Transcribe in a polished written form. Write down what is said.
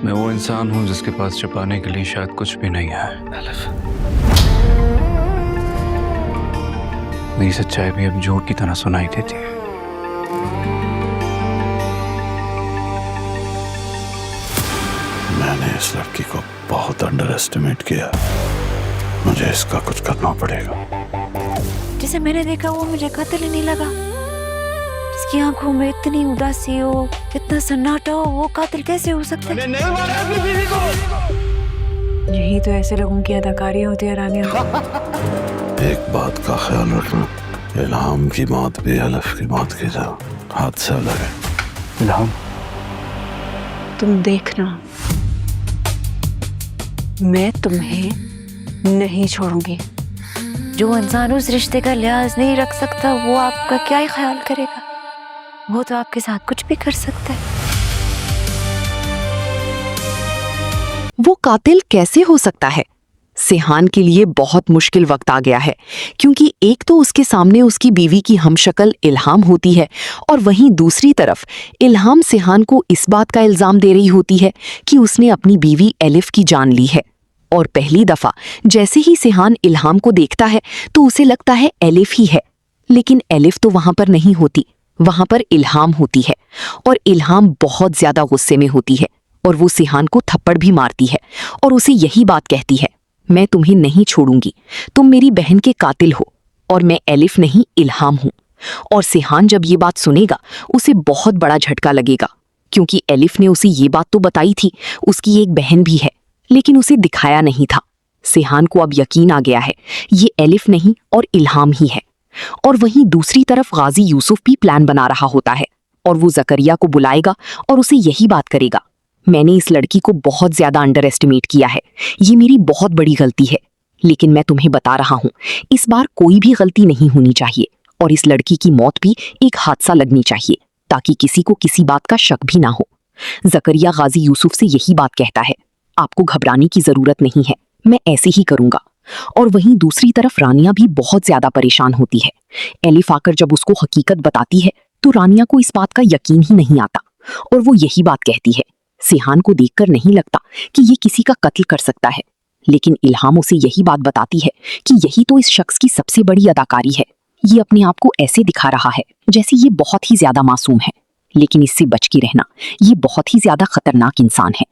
मैं वो इंसान हूँ जिसके पास छुपाने के लिए शायद कुछ भी नहीं है। मेरी सच्चाई भी अब झूठ की तरह सुनाई देती है। मैंने इस लड़की को बहुत अंडर एस्टिमेट किया। मुझे इसका कुछ करना पड़ेगा। जिसे मैंने देखा वो मुझे कातिल ही नहीं लगा। जिसकी आंखों में इतनी उदासी हो, इतना सन्नाटा हो, वो कातिल कैसे हो सकता है? नहीं मारा अपनी बीवी को। यही तो ऐसे लोगों की अदाकारी होती है रानिया। एक बात का ख्याल रखना, इल्हाम की मौत भी अलफ की मौत की तरह हादसा अलग है। इल्हाम, तुम देखना, मैं तुम्हें नहीं छोड़ूंगी। जो इंसान उस रिश्ते का लिहाज नहीं रख सकता वो आपका क्या ही ख्याल करेगा? वो तो आपके साथ कुछ भी कर सकता है। वो कातिल कैसे हो सकता है? सिहान के लिए बहुत मुश्किल वक्त आ गया है, क्योंकि एक तो उसके सामने उसकी बीवी की हमशक्ल इल्हाम होती है और वहीं दूसरी तरफ इल्हाम सिहान को इस बात का इल्जाम दे रही होती है कि उसने अपनी बीवी एलिफ की जान ली है। और पहली दफा जैसे ही सिहान इल्हाम को देखता है तो उसे लगता है एलिफ ही है, लेकिन एलिफ तो वहां पर नहीं होती, वहां पर इल्हाम होती है। और इल्हाम बहुत ज्यादा गुस्से में होती है और वो सिहान को थप्पड़ भी मारती है और उसे यही बात कहती है, मैं तुम्हें नहीं छोड़ूंगी, तुम मेरी बहन के कातिल हो और मैं एलिफ नहीं इल्हाम हूं। और सिहान जब ये बात सुनेगा उसे बहुत बड़ा झटका लगेगा, क्योंकि एलिफ ने उसे ये बात तो बताई थी उसकी एक बहन भी है, लेकिन उसे दिखाया नहीं था। सिहान को अब यकीन आ गया है ये एलिफ नहीं और इल्हाम ही है। और वहीं दूसरी तरफ गाजी यूसुफ भी प्लान बना रहा होता है और वो जकरिया को बुलाएगा और उसे यही बात करेगा, मैंने इस लड़की को बहुत ज्यादा अंडर एस्टिमेट किया है, ये मेरी बहुत बड़ी गलती है, लेकिन मैं तुम्हें बता रहा हूँ इस बार कोई भी गलती नहीं होनी चाहिए और इस लड़की की मौत भी एक हादसा लगनी चाहिए ताकि किसी को किसी बात का शक भी ना हो। जकरिया गाजी यूसुफ से यही बात कहता है, आपको घबराने की जरूरत नहीं है, मैं ऐसे ही करूंगा। और वहीं दूसरी तरफ रानिया भी बहुत ज्यादा परेशान होती है। एलिफ आकर जब उसको हकीकत बताती है तो रानिया को इस बात का यकीन ही नहीं आता और वो यही बात कहती है, सिहान को देखकर नहीं लगता कि ये किसी का कत्ल कर सकता है, लेकिन इल्हाम उसे यही बात बताती है कि यही तो इस शख्स की सबसे बड़ी अदाकारी है। ये अपने आप को ऐसे दिखा रहा है जैसे ये बहुत ही ज्यादा मासूम है, लेकिन इससे बच के रहना, ये बहुत ही ज्यादा खतरनाक इंसान है।